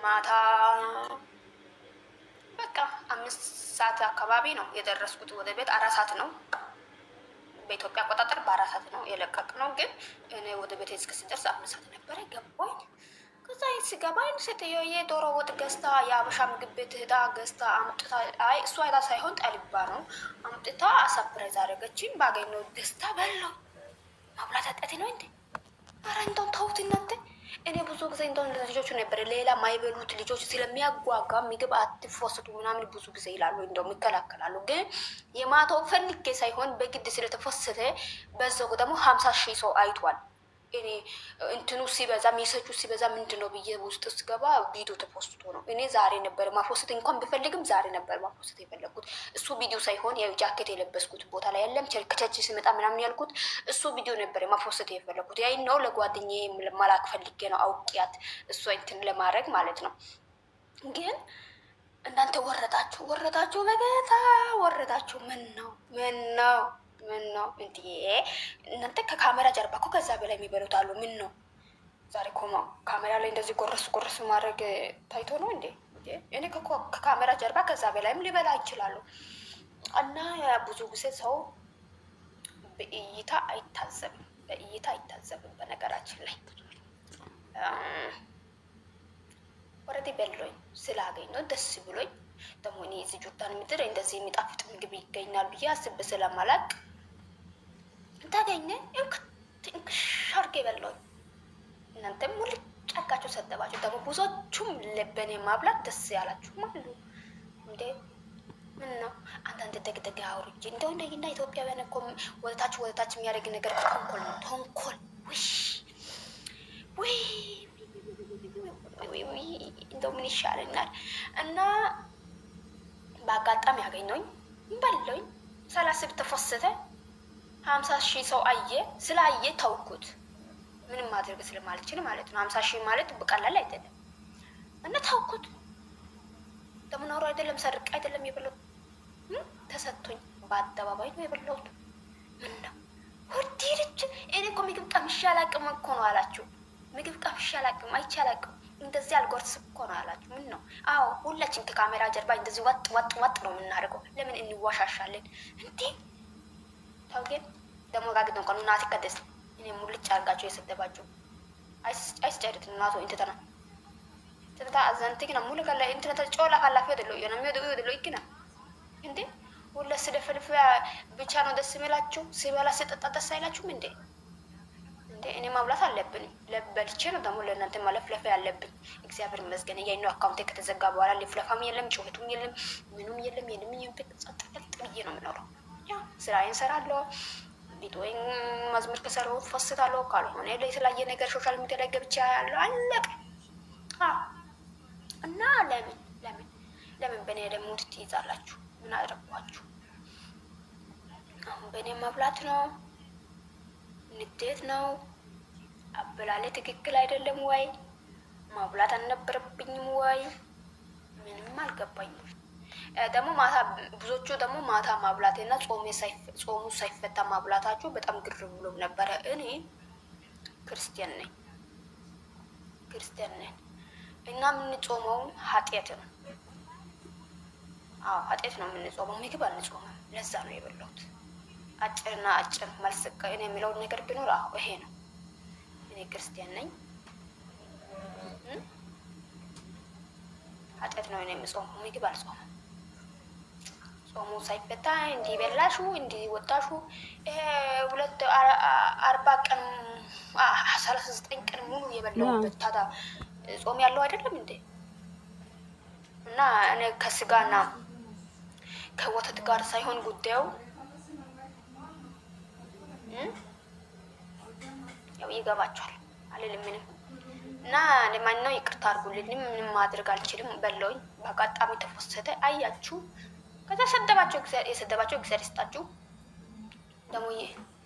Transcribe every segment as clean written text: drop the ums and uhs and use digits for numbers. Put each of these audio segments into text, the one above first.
ማታ በቃ 5 ሰዓት አካባቢ ነው የደረስኩት ወደ ቤት። 4 ሰዓት ነው በኢትዮጵያ አቆጣጠር በ4 ሰዓት ነው የለቀቅነው። ግን እኔ ወደ ቤት እስክደርስ 5 ሰዓት ነበረ ገባኝ። ከዛ ስገባኝ ሴትዮዬ ዶሮ ወጥ ገዝታ የአበሻ ምግብ ቤት ሄዳ ገዝታ አምጥታ፣ አይ እሷ ሄዳ ሳይሆን ጠልባ ነው አምጥታ አሳፕራይዝ አደረገችኝ። ባገኘው ደስታ በላው። ማብላት አጣቴ ነው እንዴ? ኧረ እንደውም ተውት እናንተ። እኔ ብዙ ጊዜ እንደውም ልጆቹ ነበር ሌላ ማይበሉት ልጆች ስለሚያጓጓ ምግብ አትፎስቱ ምናምን ብዙ ጊዜ ይላሉ፣ እንደውም ይከላከላሉ። ግን የማታው ፈልጌ ሳይሆን በግድ ስለተፎሰተ በዛው ደግሞ 50,000 ሰው አይቷል። እኔ እንትኑ ሲበዛ ሜሴጁ ሲበዛ ምንድን ነው ብዬ ውስጥ ስገባ ቪዲዮ ተፖስቶ ነው። እኔ ዛሬ ነበር ማፖስት እንኳን ብፈልግም ዛሬ ነበር ማፖስት የፈለግኩት። እሱ ቪዲዮ ሳይሆን ያው ጃኬት የለበስኩት ቦታ ላይ ያለም ከቸርች ሲመጣ ምናምን ያልኩት እሱ ቪዲዮ ነበር ማፖስት የፈለግኩት። ያይ ነው ለጓደኛዬ መላክ ፈልጌ ነው አውቂያት እሷ እንትን ለማድረግ ማለት ነው። ግን እናንተ ወረዳችሁ በጌታ ወረዳችሁ። ምን ነው እንዴ እናንተ? ከካሜራ ጀርባ እኮ ከዛ በላይ የሚበሉት አሉ። ምን ነው ዛሬ እኮ ካሜራ ላይ እንደዚህ ጎረስ ማድረግ ታይቶ ነው እንዴ? እኔ ከካሜራ ጀርባ ከዛ በላይም ሊበላ ይችላሉ። እና ብዙ ጊዜ ሰው በእይታ አይታዘብም፣ በነገራችን ላይ ወረዴ በሎኝ ስላገኘሁ ደስ ብሎኝ ደግሞ እኔ እዚህ ጆርዳን ምድር እንደዚህ የሚጣፍጥ ምግብ ይገኛል ብዬ አስቤ ስለማላቅ ታገኘ እንክሽ አድርጌ በላሁኝ። እናንተም ሙልጭ አድርጋችሁ ሰደባችሁ። ደግሞ ብዙዎቹም ለበኔ ማብላት ደስ ያላችሁም አሉ። እንዴ ምን ነው አንዳንድ ደግደግ አውርጄ እንደው እንደይና ኢትዮጵያውያን እኮ ወደታች የሚያደርግ ነገር ተንኮል ነው። ተንኮል ውይ እንደው ምን ይሻለኛል? እና በአጋጣሚ ያገኘኝ በለኝ። 30 ተፈሰተ 50,000 ሰው አየ። ስላየ ተውኩት፣ ምንም ማድረግ ስለማልችል ማለት ነው። 50,000 ማለት በቀላል አይደለም። እና ተውኩት። ደምናሩ አይደለም ሰርቅ አይደለም የበላሁት፣ ተሰጥቶኝ በአደባባይ ነው የበላሁት። ምን ነው ወርዲ ልጅ እኔ እኮ ምግብ ቀምሼ አላቅም እኮ ነው አላችሁ። ምግብ ቀምሼ አላቅም፣ አይቼ አላቅም፣ እንደዚህ አልጎርስ እኮ ነው አላችሁ። ምን ነው? አዎ ሁላችን ከካሜራ ጀርባ እንደዚህ ወጥ ነው የምናደርገው። ለምን እንዋሻሻለን እንዴ? ታው ግን ደግሞ ጋግድ ነው ቀኑና አትቀደስ። እኔ ሙልጭ አርጋችሁ የሰደባችሁ አይስጨርት እናቶ እንተና ተታ አዛንቲና ሙሉ ከላ እንተና ተጮላ ካላፈ ደሎ የሚወደው ይግና እንዴ? ሁላ ስደፈልፍ ብቻ ነው ደስ የሚላችሁ። ሲበላ ሲጠጣ ደስ አይላችሁም እንዴ? እኔ ማብላት አለብኝ። ለበልቼ ነው ደግሞ ለእናንተ ማለፍለፍ ያለብኝ። እግዚአብሔር ይመስገን የኔ አካውንቴ ከተዘጋ በኋላ ሊፍለፋም የለም ጩኸቱም የለም ምኑም የለም። ጸጥ ብዬ ነው የምኖረው። ያ ስራዬን እሰራለሁ። ቪዲዮዬን መዝሙር ከሰራሁ ፈስታለሁ። ካልሆነ የተለያየ ነገር ሶሻል ሚዲያ ላይ ገብቼ ያለው አለቀ። እና ለምን በእኔ ደግሞ ትይዛላችሁ? ምን አደረኳችሁ? አሁን በእኔ መብላት ነው? ንዴት ነው? አበላሌ ትክክል አይደለም ወይ? ማብላት አልነበረብኝም ወይ? ምንም አልገባኝም። ደግሞ ማታ ብዙዎቹ ደግሞ ማታ ማብላቴና ጾሙ ሳይፈታ ማብላታችሁ በጣም ግር ብሎ ነበረ። እኔ ክርስቲያን ነኝ እና የምንጾመው ኃጢአት ነው። አዎ ኃጢአት ነው የምንጾመው፣ ምግብ አንጾምም። ለዛ ነው የበላሁት። አጭር መልስ እኔ የሚለውን ነገር ቢኖር አዎ ይሄ ነው። እኔ ክርስቲያን ነኝ። ኃጢአት ነው እኔ የምጾመው፣ ምግብ አልጾምም። ጾሙ ሳይፈታ እንዲህ በላሹ እንዲህ ወጣሹ 40 ቀን 39 ቀን ሙሉ የበላሁበት ታዲያ ጾም ያለው አይደለም እንዴ? እና እኔ ከስጋና ከወተት ጋር ሳይሆን ጉዳዩ ያው ይገባችኋል አልልም ምንም። እና ለማንኛውም ይቅርታ አድርጉልኝ። ምንም ማድረግ አልችልም። በለውኝ በአጋጣሚ ተፈሰተ። አያችሁ ከዛ የሰደባቸው እግዚአብሔር ይስጣችሁ። ደግሞ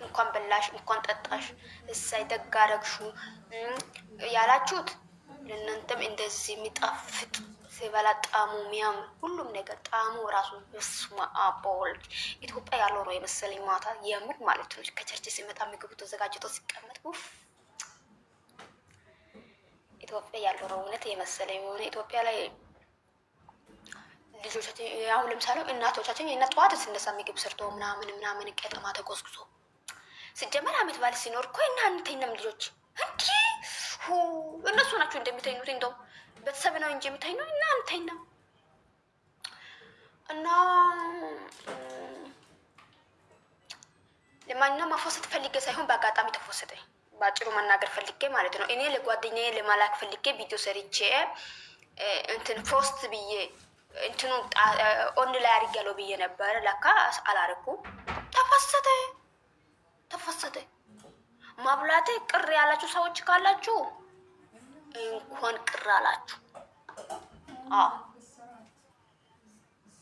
እንኳን በላሽ እንኳን ጠጣሽ እሳይ ደግ አደረግሹ ያላችሁት ለእናንተም እንደዚህ የሚጣፍጥ ሲበላ ጣሙ የሚያምር ሁሉም ነገር ጣሙ ራሱ በስመ አብ ወወልድ ኢትዮጵያ ያለው ነው የመሰለኝ ማታ የምር ማለት ነው። ከቸርች ሲመጣ ምግቡ ተዘጋጅቶ ሲቀመጥ ኢትዮጵያ ያለው ነው እውነት የመሰለኝ የሆነ ኢትዮጵያ ላይ ልጆቻችን አሁን ለምሳሌ እናቶቻችን የእናት ጠዋት ስነሳ ምግብ ሰርቶ ምናምን ቀጠማ ተቆስቁሶ ሲጀመር አመት በዓል ሲኖር እኮ እና አንተኝም ልጆች እንዲ እነሱ ናቸው እንደሚተኙት። እንደው ቤተሰብ ነው እንጂ የሚተኙ እና አንተኝ ነው እና ለማንኛውም ማፎሰት ፈልጌ ሳይሆን በአጋጣሚ ተፎሰተኝ። በአጭሩ መናገር ፈልጌ ማለት ነው። እኔ ለጓደኛዬ ለማላክ ፈልጌ ቪዲዮ ሰርቼ እንትን ፖስት ብዬ እንትኑ ኦን ላይ አድርጌያለሁ ብዬ ነበረ። ለካ አላረኩም። ተፈሰተ። ማብላቴ ቅር ያላችሁ ሰዎች ካላችሁ እንኳን ቅር አላችሁ።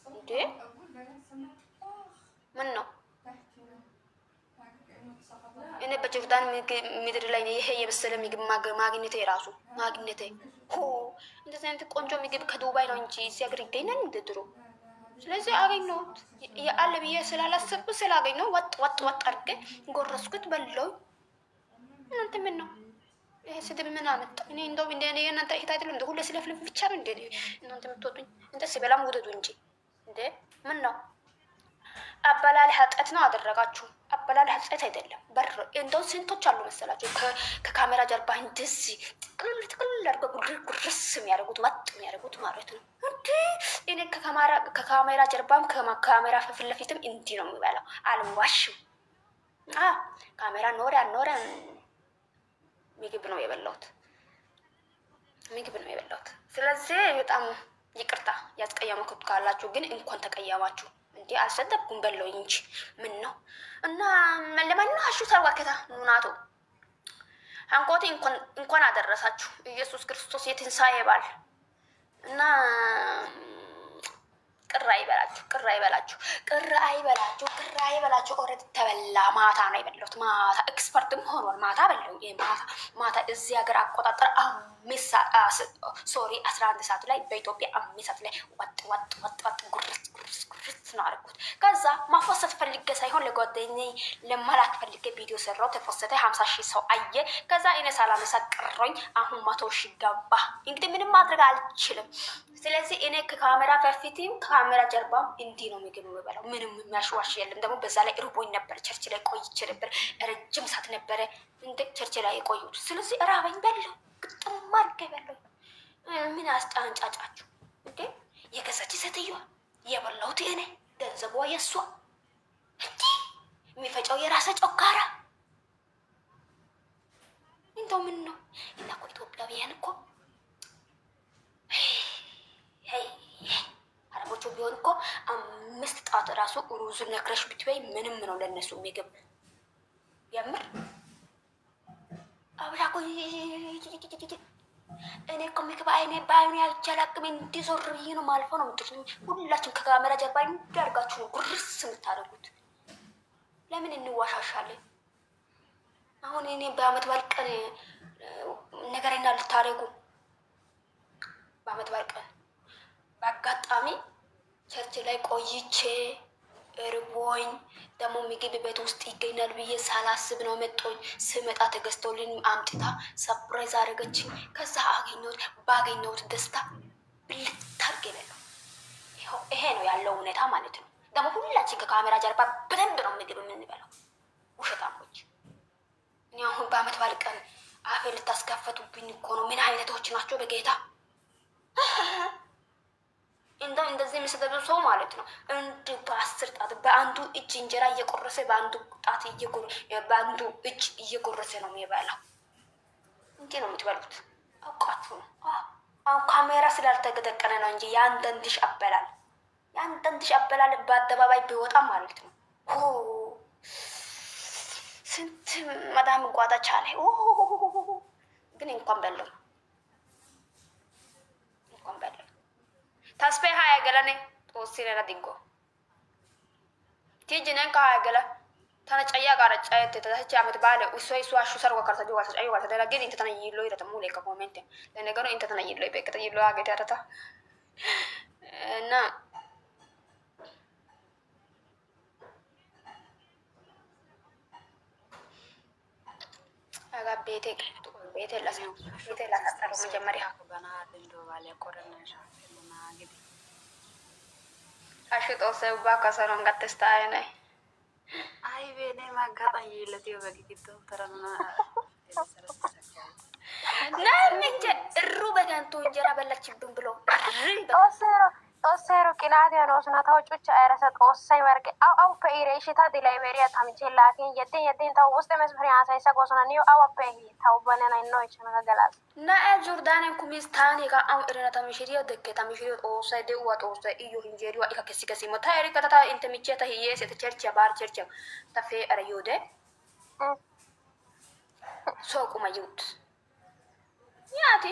እንዴ ምን ነው እኔ በጆርዳን ምድር ላይ ይሄ የበሰለ ምግብ ማግኘቴ ራሱ ማግኘቴ እንደዚህ አይነት ቆንጆ ምግብ ከዱባይ ነው እንጂ እዚህ ሀገር ይገኛል እንደ ድሮ። ስለዚህ አገኘሁት ያለ ብዬ ስላላሰብኩ ስላገኘሁ ወጥ አድርጌ ጎረስኩት በለው። እናንተ ምን ነው ይሄ ስድብ ምን አመጣ? እኔ እንደው እንደ እናንተ እህት አይደለም እንደ ሁሌ ስለፍልፍ ብቻ ነው እንደ እናንተ የምትወጡኝ። እንደ ሲበላም ውደዱ እንጂ እንደ ምን ነው አበላል ኃጢአት ነው አደረጋችሁ። አበላል ኃጢአት አይደለም። በር እንደው ስንቶች አሉ መሰላችሁ ከካሜራ ጀርባ እንደዚህ ጥቅልል አድርገው ጉርስ የሚያደርጉት ወጥ የሚያደርጉት ማለት ነው። እንዴ እኔ ከካሜራ ጀርባም ከካሜራ ፊት ለፊትም እንዲህ ነው የሚበላው። አልዋሽም። ካሜራ ኖረ አልኖረ ምግብ ነው የበላሁት። ስለዚህ በጣም ይቅርታ ያስቀየማችሁ ካላችሁ ግን እንኳን ተቀየማችሁ። እንዴ አልሰደብኩም በለው እንጂ ምን ነው እና ለማንኛውም አሹ ተርዋከታ ኑናቶ አንቆቴ እንኳን አደረሳችሁ ኢየሱስ ክርስቶስ የትንሣኤ በዓል እና ቅር አይበላችሁ። ኦልሬዲ ተበላ። ማታ ነው የበላሁት። ማታ ኤክስፐርትም ሆኗል። ማታ በለው። ማታ እዚህ ሀገር አቆጣጠር 11 ሰዓት ላይ በኢትዮጵያ 5 ሰዓት ላይ ወጥ ጉርስ ነው አደረኩት። ከዛ ማፎሰት ፈልጌ ሳይሆን ለጓደኛዬ ለመላክ ፈልጌ ቪዲዮ ሰራው። ተፎሰተ። 50,000 ሰው አየ። ከዛ እኔ ሳላነሳ ቀረኝ። አሁን 100,000 ገባ። እንግዲህ ምንም ማድረግ አልችልም። ስለዚህ እኔ ከካሜራ በፊትም ከካሜራ ጀርባም እንዲህ ነው ምግብ የምበላው። ምንም የሚያሽዋሽ የለም። ደግሞ በዛ ላይ ርቦኝ ነበር። ቸርች ላይ ቆይቼ ነበር። ረጅም ሰዓት ነበረ እንደ ቸርች ላይ የቆዩት። ስለዚህ ራበኝ በለው። ግጥም አድርጌ በለው። ምን አስጫንጫጫችሁ እንዴ? የገዛች ሴትዮዋ የበላሁት እኔ ገንዘቧ የሷ እንዴ? የሚፈጨው የራሰ ጮካራ እንደው ምን ነው እና እኮ ኢትዮጵያውያን እኮ አረቦቹ ቢሆን እኮ 5 ጣት ራሱ ሩዝ ነክረሽ ብትበይ ምንም ነው ለነሱ ምግብ። የምር አብራኮ እኔ እኮ ምግብ አይኔ ባይኔ አልቻላቅም። እንዲዞር ብዬ ነው ማልፎ ነው የምትሉኝ። ሁላችሁም ከካሜራ ጀርባ እንዳርጋችሁ ነው ጉርስ የምታደርጉት። ለምን እንዋሻሻለን? አሁን እኔ በአመት በዓል ቀን ነገሬና ልታደርጉ በአመት በዓል ቀን በአጋጣሚ ቸርች ላይ ቆይቼ እርቦኝ ደግሞ ምግብ ቤት ውስጥ ይገኛል ብዬ ሳላስብ ነው መጦኝ። ስመጣ ተገዝቶልኝ አምጥታ ሰፕራይዝ አደረገችኝ። ከዛ ባገኘሁት ደስታ ብልታርግ ነው። ይሄ ነው ያለው እውነታ ማለት ነው። ደግሞ ሁላችን ከካሜራ ጀርባ በደንብ ነው ምግብ የምንበላው። ውሸታሞች። እኔ አሁን በአመት በዓል ቀን አፌ ልታስከፈቱብኝ እኮ ነው። ምን አይነቶች ናቸው በጌታ እንደዚህ የሚሰጠው ሰው ማለት ነው። እንድ በ10 ጣት በአንዱ እጅ እንጀራ እየቆረሰ በአንዱ እጅ እየቆረሰ ነው የሚበላው። እንዴ ነው የምትበሉት? አውቃችሁ ነው። አሁን ካሜራ ስላልተገደቀነ ነው እንጂ ያንተንድሽ አበላል በአደባባይ ቢወጣ ማለት ነው። ስንት መዳም ጓዳ ቻለ። ግን እንኳን በለው taspe haya galane tosinena diggo tijinen ka haya gala tana caya gara caya te tachi amet bale usoi ashu sarwa karta juga sa ayo karta dela gedi tana yilo ira tamule ka momente le negaro inta tana yilo be kata yilo age tata na aga bete ቤቴ ላሳጠረው መጀመሪያ አሽጦ ሰባ ከሰሮን ጋተስታየ ነይ አይ ቤኔ ማጋጣኝ ለቲዮ በግግቶ ተረና ናምንጀ እሩ በጋንቶ እንጀራ በላችብን ብሎ ጦሴሮ ቅናት የሆነውስና ተውጮች አይረሰ ጦሳይ ወርቅ አው ፔሬሽታ ዲላይቤሪያ ታምቼላኪን የቴን ታው ውስጥ መስፈሪ አሳይሳ ጎስና ኒው አው ፔ ታው በነና ነው ይችላል ገላስ ና ጆርዳን ኩሚስ ታኒ ጋ አው እረና ታምሽሪዮ ደከ ታምሽሪዮ ጦሳይ ደው ወጦሰ እዩ እንጀሪዮ ኢካ ከሲ ሞታ ኤሪካ ታታ ኢንተሚቼታ ሂየስ የተቸርች ባር ቸርች ታፌ አረዮደ ሶቁ ማዩት ያቲ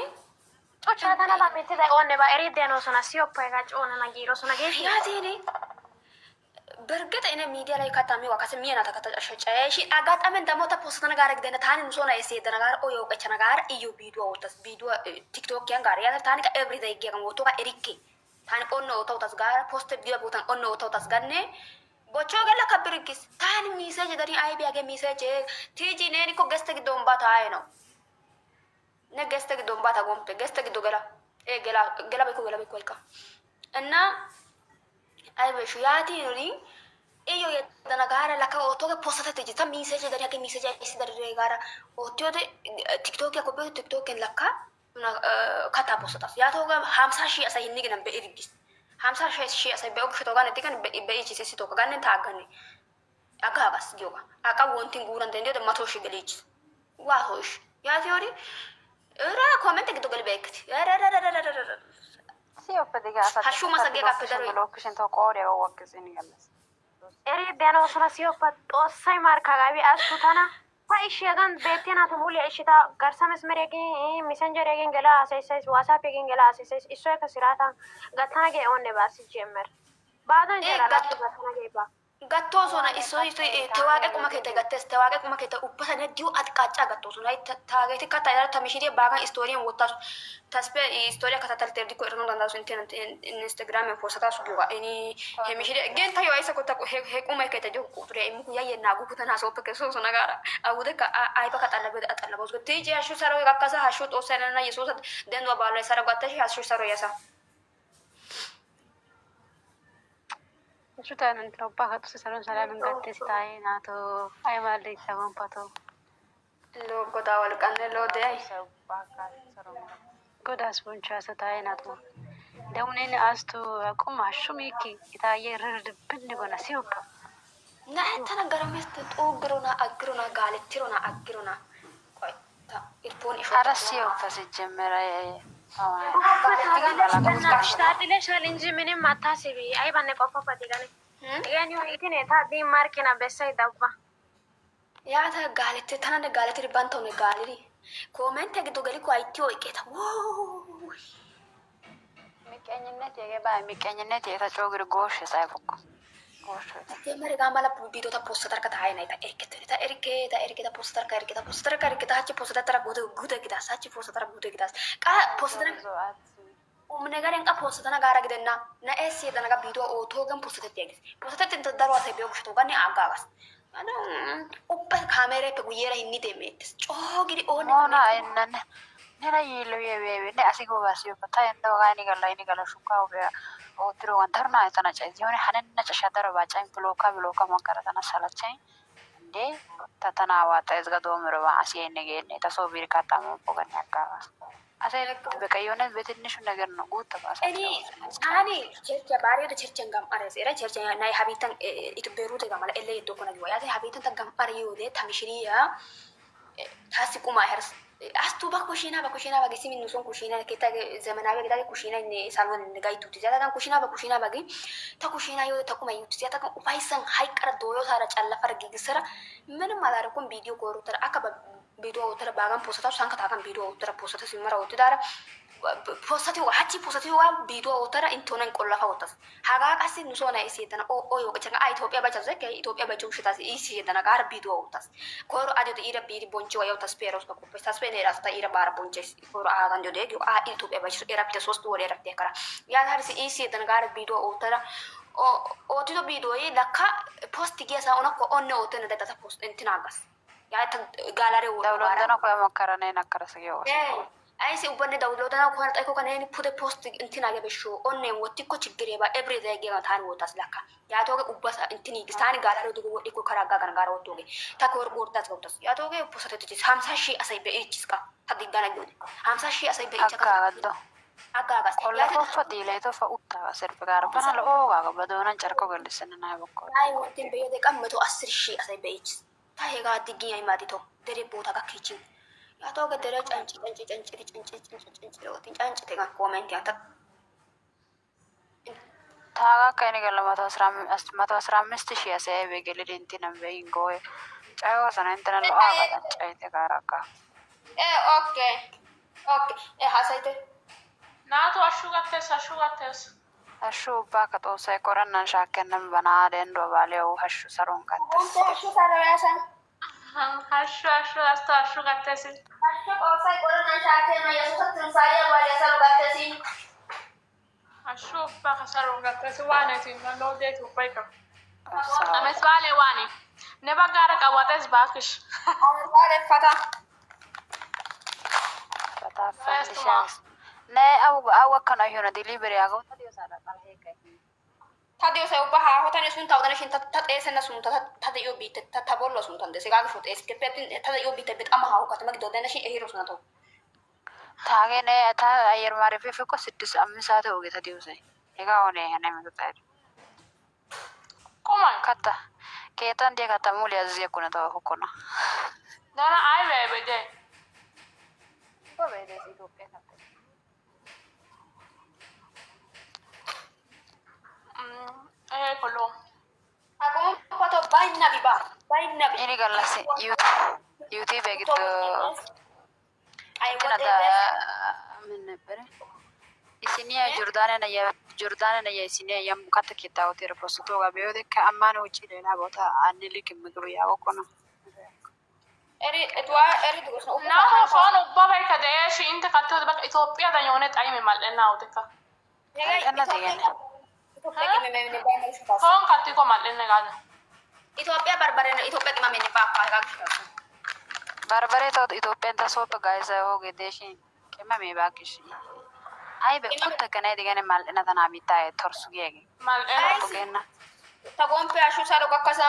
ጮቻታና ላሜት ላይ ኦነ ባሪ ደኖ ሶና ሲኦፓ ጋጭ ኦነ ናጊሮ ሶና ጌ ያቲኒ በርግጥ እኔ ሚዲያ ላይ ካታሚ ዋካሰሚና ተከታጨሽ አጋጣምን ደሞ ተፖስት ነገር አገደነ ታኒ ኑሶና ኤሴ ደነጋር ኦ የውቀቸ ነገር እዩ ቪዲዮ ወጣስ ቪዲዮ ቲክቶክ ያን ጋር ያ ታኒ ኤቭሪ ዴይ ጌም ወቶ ጋ ኤሪኬ ታኒ ኦኖ ወጣውታስ ጋር ፖስት ቪዲዮ ቦታን ኦኖ ወጣውታስ ጋርኔ ቦቾ ገላ ከብርግስ ታኒ ሚሴጅ ደሪ አይ ቢያገ ሚሴጅ ቲጂ ነኒ ኮ ገስተ ግዶም ባታ አይ ነው ነገስተ ግዶም ባታ ጎምፔ ገስተ ግዶ ገላ ገላ በኮ ይልካ እና አይበሹ ያቲ ሪ iyo yedana gara la ka oto ke posata te jita message dari ke message isi dari gara oto de tiktok ya ko be tiktok en lakka na kata posata ya to ga 50 shi asa hinni gnan be irgis 50 shi asa be ok to ga ne tikan be ichi sisi to ga ne ta ga ne aka bas yoga aka wontin guran de de mato shi galichi wa hosh ya theory era comment ke to gal bekt era ሲዮ ፈዲጋ አሳ hashu masage ga pedaro ብሎክሽን ተቆሪ ወክስን ይገለስ ኤሪ ደኖ ሶና ሲኦፓ ጦሳይ ማርካ ጋቢ አስቱታና ፋይሽ ያጋን ቤቴና ተሙሊ እሽታ ጋርሳ መስመሪያጌ ሜሴንጀር ያገን ገላ አሳይሳይስ ዋትስአፕ ያገን ገላ አሳይሳይስ እሷ ከስራታ ጋታናጌ ኦን ባስ ጀመር ባዳን ጀራላ ጋታናጌ ባ gatto sona iso tewaqe kuma kete gattes tewaqe kuma kete uppata ne diu atqacha gatto sona taagete kata yara tamishiri baga story en wotta taspe story kata talte diko erno danda so Instagram en postata su duga eni hemishiri gen tayo isa kota he kuma kete jo kutre imu ya yena gu kutana so peke so sona gara agude ka ai baka talabe atalabo so teje ashu saro gakasa ashu to senana yesus denwa bala saro gatta ashu saro yasa ሹታን እንትሮባ ከቱ ሰላም ሰላም እንገተስ ታይ ናቶ አይማል ይሰማን ፓቶ logo da walqanne lo de ጎዳስ ቦንቻ ሰታይ ናቶ ደውኔን አስቱ ቁማሹ ሚኪ ኢታየ ረርድብን ጎና ሲውባ na ተነገረ መስት ጦግሮና አግሮና ጋለትሮና አግሮና ቆይ ታ ኢርፖን ኢሾ አራሲዮ ፈሰጀመረ ታዲለሻል እንጂ ምንም አታስቢ። አይ ባነ ቆፈፈት ይላል ያኒ ወይከኔ ታዲ ማርኪና በሳይ ዳባ ያታ ጋለቴ ተናነ ጋለቴ ሪባንተው ነው ጋለሪ ኮሜንት ያግዶ ገሊ ኮ አይቲዮ ይቄታ ወይ ሚቀኝነት የተጮግር ጎሽ ሳይፎኩ ጎሽ የመረ ጋማላ ቪዲዮ ታ ፖስት ተርከታ አይና ይታ ኤሪኬታ ፖስት ተርከ ሀቺ ፖስት ተርከ ጉደ ግዳ ሳቺ ፖስት ተርከ ጉደ ግዳ ቃ ፖስት ተርከ ነገር እንቃ ፖስት ተና ጋራ ግደና ና ኤስ የደና ቪዲዮ ኦቶ ገን ፖስት ተያግስ ፖስት ተንተ ደሯ ሰቢው ሽቶ ጋኒ አጋባስ አና ኦበ ካሜራ ተጉየራ ይኒ ደሜት ጮግሪ ኦነ ሆና አይነን ነና ይሉ የቤቤ ነ አሲጎ ባሲዮ ፈታ እንደው ጋኒ ገላ ሹካው ኦትሮ ወንተርና አይተናጨ ዚሆነ ሐነና ጨሻደረ ባጫኝ ብሎካ ማከራተና ሰላቻኝ እንዴ ተተናዋ ተዝገዶ ምርባ አሲየ ነገኔ ተሶ ቢርካታ ሞቆገን ያጋባ አሰይለክ በቀዮነ በትንሹ ነገር ነው ጉት ተባሰ እኔ ቸርቸ ባሪዮ ቸርቸን ጋም አረስ ኤራ ቸርቸ ናይ ሀቢተን ኢትቤሩት ጋማለ ኤለ ይዶኮ ነው ያዚ ሀቢተን ተጋም አሪዮ ደ ታምሽሪያ ታሲቁ ማህርስ አስቱ በኩሽና ባገሲ ምን ኑሶን ኩሽና ከታ ዘመናዊ ገዳ ኩሽና እኔ ሳሎን ንጋይቱ ዲዛታ ታን ኩሽና ባጊ ተኩሽና ዮ ተኩማ ዩት ዲዛታ ታን ኡፋይሰን ሃይቀረ ዶዮ ሳራ ጫለፈር ጊግሰራ ምንም አላረኩም ቪዲዮ ኮሩተር አከባ ቪዲዮ ወተረ ባጋን ፖስታው ሳንከታካን ቪዲዮ ወተረ ፖስታ ሲመራ ወትዳራ ፖስታው ሀቺ ፖስታው ቪዲዮ ወተረ እንቶነን ቆላፋ ወተስ ሃጋ ቀሲ ኑሶና ኢሲተና ኦ ዮቀቸን ኢትዮጵያ ባቻ ዘከ ኢትዮጵያ ባቸው ሽታ ኢሲተና ጋር ቪዲዮ ወተስ ኮሩ አዲዮ ኢረ ቢሪ ቦንቾ ያው ተስፔሮስ በቆፈስ ተስፔኔ ራስታ ኢረ ባር ቦንቸስ ኮሩ አጋን ጆ ዴጊ ኢትዮጵያ ባቸው ኢረ ቢተ ሶስት ወደ ረፍቴ ከራ ያ ታርሲ ኢሲተና ጋር ቪዲዮ ወተረ ኦቲዶ ቪዲዮ ለካ ፖስት ጊያሳ ኦነኮ ኦነ ወተነ ደታ ፖስት እንትናጋስ ያ ጋላሪ ወጣ ደውሎንደና ኮ መከረነ ነከረሰየው አይሲ ኡበነ ደውሎንደና ኮ ጠይቆ ከነኒ ፑደ ፖስት እንትና ገበሹ ኦኔ ወቲኮ ችግር የባ ኤብሪ ዳይጌ ታን ወጣስ ለካ ያቶገ ኡባሳ እንትኒ ግስታኒ ጋላሪ ዱጎ ወዲኮ ከራጋ ጋር ጋር ወጥቶገ ታኮር ጎርዳት ወጥቶስ ያቶገ ፖስት ተጭ 50,000 አሳይ በኤችስካ ታዲጋና ገ 50,000 አሳይ በኤችካ አካጋዶ አጋጋስ ኮለኮ ፈዲለ ተፈ ኡታ ሰርፍ ጋር በናለ ኦ ጋር በዶናን ጨርቆ ገልስና አይበቆ አይ ወጥን በየደቃ 110,000 አሳይ በኤችስ ታሄጋ ዲጊ አይማዲቶ ደሬ ቦታ ጋር ያቶ ገደረ ጫንጭ ለወጥን ጫንጭ ተጋ ኮሜንት ያታ ታጋ ከኔ ገለ 115,000 ያሳይ በገለደ እንትን በይንጎ ጫዮ ሰነንተና ነው አጋ ጫይተ ጋራካ ኦኬ ሀሳይተ ናቱ አሹጋተስ አሹ ባከ ጦሳይ ቆረናን ሻከነም በናደ እንዶ ባለው አሹ ሰሮን ካተስ አሹ ሰሮ ያሳ አሹ አሹጋተስ አሹ ጦሳይ ቆረናን ሻከነም የሱስ ትንሳኤ ባለ ሰሮ ጋተሲ አሹ ባከ ሰሮ ጋተስ ዋነቲ ነው ዴቱ ባይካ አመት ባለ ዋኒ ነባጋራ ቀዋተስ ባክሽ ባለ ፈታ ፈታፋሽ ነ አው ከና ይሆነ ዲሊቨሪ ያገው ታዲዮ ሳላ ካልሄከ ታዲዮ ሰው ባሃ ሆታኔ ሱን ታውደነሽን ተጠየሰነ ሱን ታዲዮ ቢት ተቦሎ ሱን ተንደ ሲጋግ ፎቶ እስከፔትን ታዲዮ ቢት በጣም ሃው ከተመግ ዶደነሽ እሂሮስ ነው ታገነ ታ አየር ማረፊያ ፍቆ 6-5 ሰዓት ወገ ታዲዮ ሳይ ሄጋ ሆነ ያነ መጣይ ቆማ ካታ ከየታን ዲያ ካታ ሙሉ ያዝየ ኩነ ታው ሆኮና ዳና አይ በበደ በበደ ኢትዮጵያ ካታ ኮሎ አቆም ፎቶ ባይና ቢባ ini galas YouTube begitu አይ ወደ ምን ነበር isinya Jordan ya isinya yang kata kita utir posto gabe de ከአማን ውጪ ሌላ ቦታ አንልክ ምግብ ያወቁ ነው eri ድጎስ ነው ናሁ ፎን ኡባባይ ከደሽ እንተ ከተው በቃ ኢትዮጵያ ዳኛው ነጥ አይም ማለና አውተካ ፎን ከትኮ ማለና ጋር ኢትዮጵያ በርበሬ ነው ኢትዮጵያ ቅመም ነው ባካጋሽ በርበሬ ተው ኢትዮጵያ ተሶፕ ጋይስ ሆገደሽ ቅመም ባክሽ አይ በቁጥ ከነይ ደገነ ማለና ተናቢታ ተርሱ ጌጌ ማለና ተጎምፔ አሹ ሳሎ ቀከሳ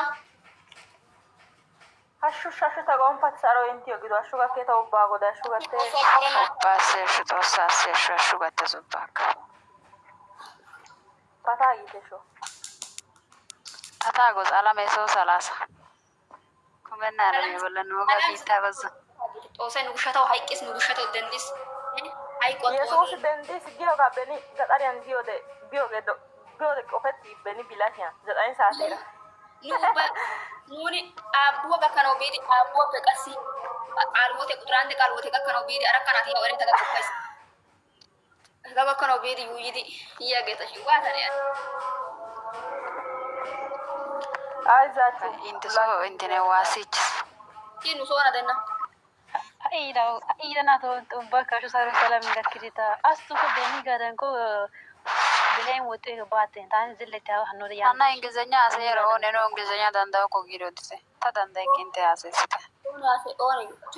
አሹ ተጎምፓት ሳሎ እንቲዮ ግዶ አሹ ጋር ከተው ባጎዳ አሹ ጋር ባሰሽ ተወሳሰ አሹ ጋር ተዘባክ ፓታ ይተሾ ታታጎ ሰላም የሰው 30 ኩመና ነው የበለን ወጋት ይታበዝ ጦሰን ውሸታው ሃይቂስ ነው ውሸታው ደንዲስ ሃይቆት የሶስ ደንዲስ ጊዮ ጋር በኒ ገጣሪያን ጊዮ ቆፈት በኒ ቢላሽያ 9 ሰዓት ይራ ኑኒ አቡዋ ገከነው ቤዲ አቡዋ በቀሲ አልቦቴ ቁጥራንደ ቃልቦቴ ገከነው ቤዲ አረካናት ያው ወሬ ተገበከይስ ገከነው ቤዲ ይይዲ ይያገተሽ ዋታሪያ አይዛቹ ኢንተሶ ኢንተነ ዋሲች ይኑ ሶና ደና አይዳ ናቶ ባካሹ ሳሩ ሰላም እንደክሪታ አስቱ ከደኒ ጋደንኮ ብላይም ወጥ ባቴን ታን ዝለታ ሀኖር ያ አና እንግሊዘኛ አሰየረ ሆነ ነው እንግሊዘኛ ዳንዳው ኮጊሮ ዲሴ ታዳንዳይ ኪንተ አሰስከ ኦናሴ ኦኔ ቱ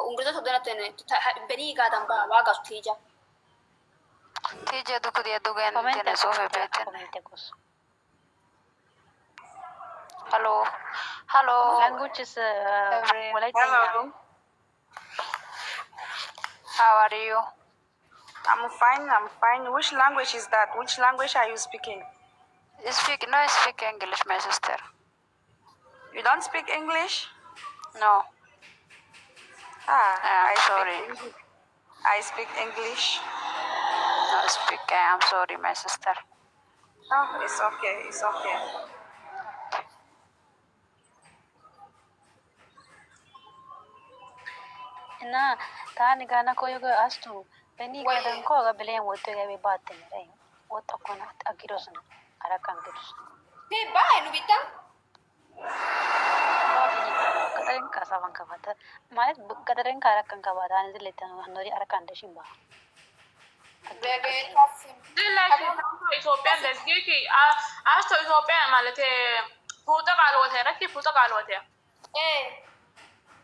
እንግሊዘኛ ተደናተነ በኒ ጋዳን ባ ዋጋስ ቲጃ ቲጀ ዱኩ ዲያዱገን ተነ ሶፈ ቤተን hello language is hello how are you I'm fine which language is that which language are you speaking speak English my sister you don't speak English no I sorry I speak English no speak I'm sorry my sister oh it's okay እና ታን ጋና ኮዮ አስቱ በኒ ጋዳን ኮ ጋብለን ወጥ ጋቢ ባቴን ላይ ወጥ ኮና አጊሮስ ነው አራካን ግዱስ ባይ ነው ቢታ ከተን ካሳባን ከፋተ ማለት ከተን ካራካን ከፋተ አንዚ ለተ ነው ሀኖሪ አራካን ደሽምባ ኢትዮጵያ ለዝጌኪ አስቶ ኢትዮጵያ ማለት ፉጣ ቃልወቴ ረኪ ፉጣ ቃልወቴ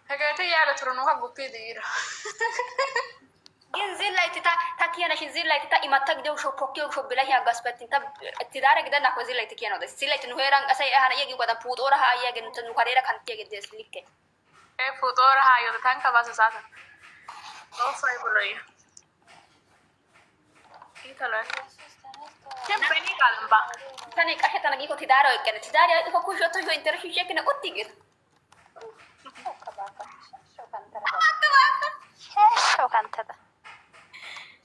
هجيت يا لترنو هبوكي ديرا ግን ዚል ላይ ታኪያነሽ ዚል ላይ ኢማታ ግደው ሾፖኪው ሾብላይ ያጋስበት ትዳረ ግደና ኮ ዚል ላይ ትኪያ ነው ዚል ላይ ትንሆራን ቀሰይ አሃና የጊ ወጣ ፑጦራ ሃያ ግን እንትን ኮሬራ ካንቴ ግደስ ልከ ፉጦራ ሃዮ ታንካ ባሰሳተ ኦፋይ ብሎይ ይተለ ከበኒ ካልምባ ተኔ ቀሸ ተነጊ ኮ ትዳረ ወቀነ ትዳረ ኮ ኩሾቶ ሾ ኢንተርሽ ሸክነ ቁጥ ይግር ሸው ካንተ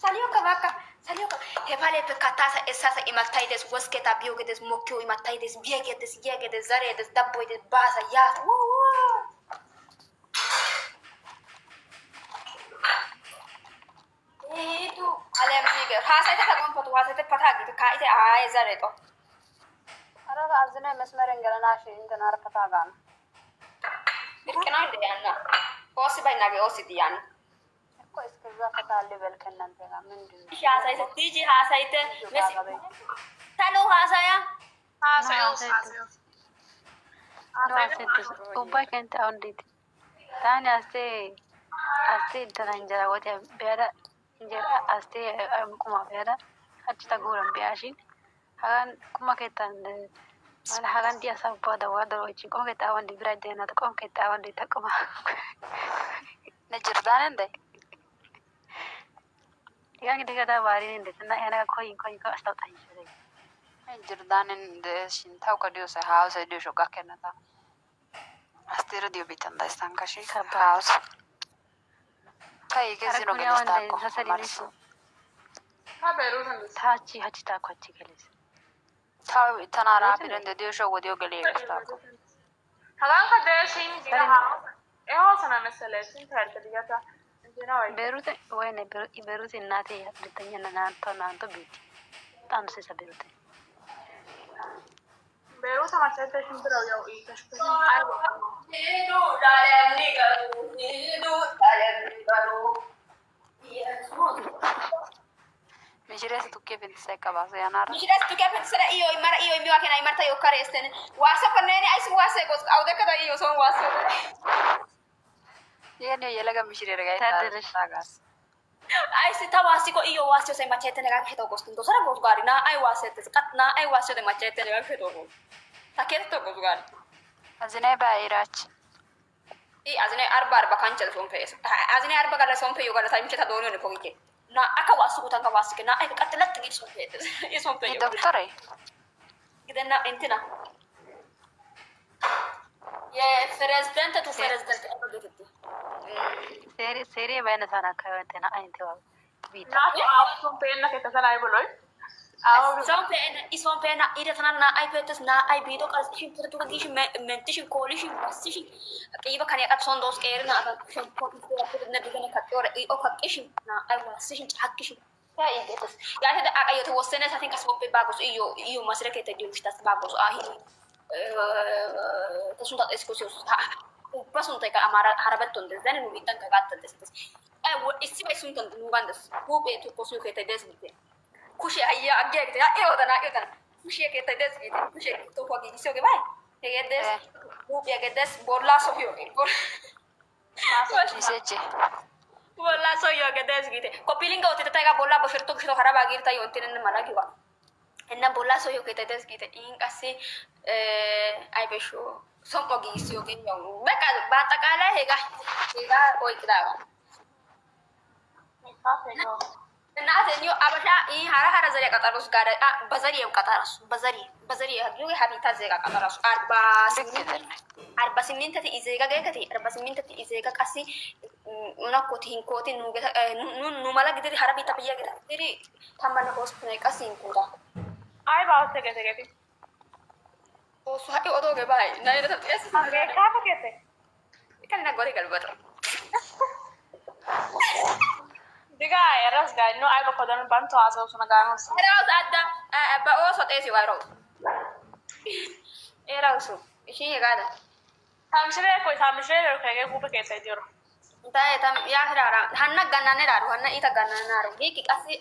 Salió cavaca, Hepale pecatasa esasa imataides wasketa biogedes mokyo imataides biegedes yegedes zaredes dabboides basa yas. Itu alem bige. Hasaite tagon foto hasaite patagi kaite ay zareto. Ara azne mesmeren galana shi intanar patagan. Birkena ideyana. Osi bainage osi diyan. Ko iskeza fatali belkenan tega mindin. Hasaite tiji hasaite mes. Talo hasaya. hasayo No asetes. Ubba kente ondit. Tani aste taranjara wote bera injera aste kuma bera hachita guram biashin. Hagan kuma ketan mana hagan dia sabada wada rochi kom keta wandi brade na kom keta wandi takuma. Najirdanen dai. Yang digada wari ninde tana yana koyin ko asta tan shere. Najirdanen de shin tau ka dio sa house dio shoga kenata. Astero dio bitan da stan kashi house. Kai ke zino ke sta ko. ha berutan Tachi hachita ko chikeles. Tau tanara birende dio shogo dio gele sta ko. hagan ka deshin dira ha sana meselesin tertiyata እንጀራ ወይ Berute ወይኔ ቤሩት እናቴ ልተኛ ናንተ ቤት በጣም ስሳ ቤሩት ቤሩት ማሰተሽን ብለው ያው ይተሽከኝ አይወጣ ሄዱ ዳለም ሊቀሩ Mishires tukke pensa kabasa yanar. Mishires tukke pensa iyo imara iyo miwa kena imarta yo kare estene. Wasa panene aisu wasa gos aude kada iyo son wasa. Yene yelaga mishire rega ita sagas. Aisi tawasi ko iyo wasa sai machete nega keto gos tindo sara gos gari na ai wasa tes katna ai wasa de machete nega keto gos. Taketo gos gari. Azine ba irach. Azine arba kancha son pes. Azine arba gala son pe yo gala sai machete dono ne pogike. Na aka wasu kutan ka wasu kena ai katlat ngi son pe. Son pe yo. Doctor ai. Gidena entina. Ye president tu president Seri bayna sana kawantena ainte wa. Bita. ናቱ አውቱን ፔና ከተሰላይ ብሎይ Ison pena ida tanan na ai petes na ai bido kas shin putu ka gishi mentishin kolishi wasishin kiba kan yakat son dos kere na ata shin putu putu na digane katore I o kakishin na ai wasishin hakishin ya idetes ya hada akayo to wasene sa tinka sope bagos iyo masre ke te diustas bagos ahi tasunta escosios pasunta ka amara harabeton desden nu itan ka gatta desdes issi bai suntan nu bandas hope to kosu ke te desde kushi ayya agge ya eodana kushi ke te desde kushi to hogi isoge bai te des hope ya des bolla so yoge Diseche. bolla so yoge des gite ko pilinga ote tega bolla bo sherto kito haraba girta yo tenen mala kiwa enna bolla so yoge te des gite in kasi ai besho son hogi isoge yo beka bata kala hega oi kidaga እናቴ አበሻ ሀራ ዘሪያ ቀጠሮስ ጋር በዘሪው ቀጠሮስ በዘሪ ሀገው ሀቢታ ዘጋ ቀጠሮስ 48 ቲ ኢዜጋ ገከቲ 48 ቲ ኢዜጋ ቀሲ ኡናኮቲ ሂንኮቲ ኑ ማላ ግድሪ ሀራቢታ ብያ ግድሪ ታማና ሆስፒታል ቀሲ እንኩዳ አይ ባው ተገተገቲ ኦሱ ሀዲ ኦዶ ገባይ ናይረ ተጥያስ ካፈከተ ከና ጎሪ ገልበቶ diga eras gai no ai ba kodan banto aso suna gano eras adda ba oso tesi waro erasu ishi gada tamshire ko kage ku ke sai diro Dai tam ya hirara hanna ganane raru hanna ita ganane raru hiki kasi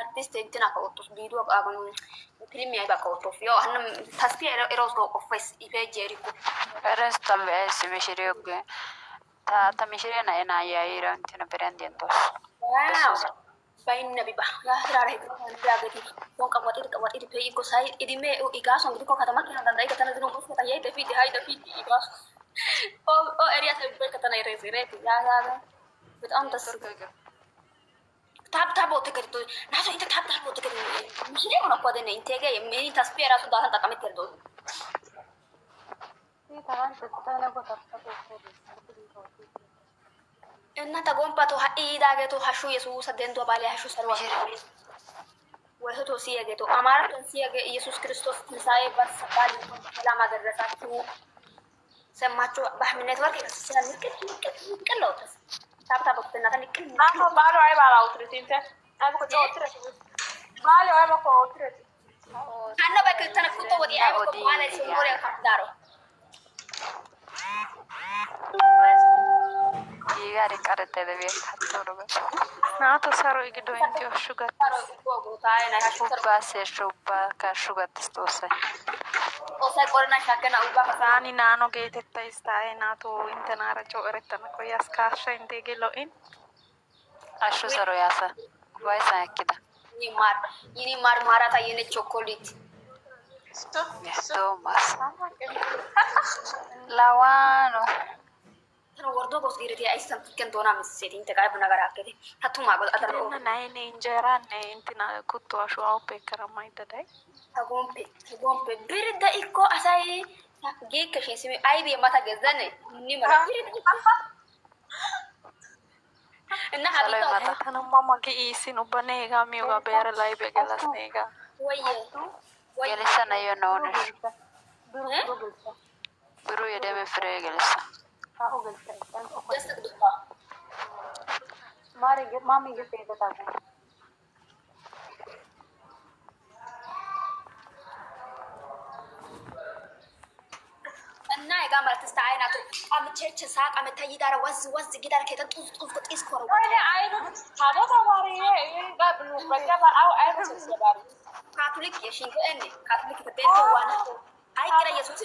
artiste intina ko otus video ko agon film ya ba ko otus yo hanna taspi eros go office ife jeri ko Eres tambe se mishire yoge. تا مشري أنا يا إيران أنت نبرين دينتوس bayin nabi bah ya rara itu ya gadi don kawat itu pei ko sai idi me iga song ko kata makin dan dai kata nazino mus kata ya dafi di hai dafi iga o area sai be kata nai reze re ya bet am tas tab bote kadi to naso ita tab bote kadi mishire ona ko de ne intege meni taspera su dahan takamit kerdo طبعا تستنى بطاقة እና ተጎንባቶ ኢዳገቶ ሀሹ ኢየሱስ ደንቶ ባለ ሀሹ ሰልዋ ወህቶ ሲያገቶ አማራን ሲያገ ኢየሱስ ክርስቶስ ትንሳኤ በሰባል ሰላም አደረሳችሁ ሰማችሁ በአህመድ ወርቅ ክርስቲያን ልቅለው ታብታ በኩልና ተልቅል አፎ ባሎ አይ ባላው ትሪንተ አይ በኮ ጆትረ ባሎ አይ በኮ ኦትረ አና በከ ተነኩቶ ወዲ አይ በኮ ባለ ሲሞሪ ካዳሮ يغاري قرت ده بيت حطورو ناتو سارو يجدو انتي وشوغات شوبا سي شوبا كشوغات استوسا اوسا قرنا شاكنا وبا ثاني نانو جيت تايستاي ناتو انت نارا جو ارتنا كويس كاشا انتي جلو ان اشو سارو ياسا كويسا كده ini marmarata yene chocolate esto más lawano wardo bos giriti ay sam ken dona miseti inte kay buna gara akete hatuma go adar o ناين انجران انتنا كنتو اشو او بكرا ما يدداي tagompe birda ikko asay ge kashi simi ay bi mata gezane ni mara inna habita ماذا انا ماما جيسي نبنيغا ميوغا بير لاي بيغلاس نيغا waye جلسة نيو نونش برو يدم فري جلسة just dupa مامي جيسي تتاكي እና የጋ ማለት ስታይናቱ አምቸች ሳቅ አመታይ ወዝ ጊዳር ከተ ጡስ ጢስ ኮሮ ወይኔ አይኑ ታቦታ ባሪ ጋብሉ በገባ አው አይኑ ሰባሪ ካቶሊክ የሽንገ እኔ ካቶሊክ ተደንቶ ዋና አይ ግራ ኢየሱስ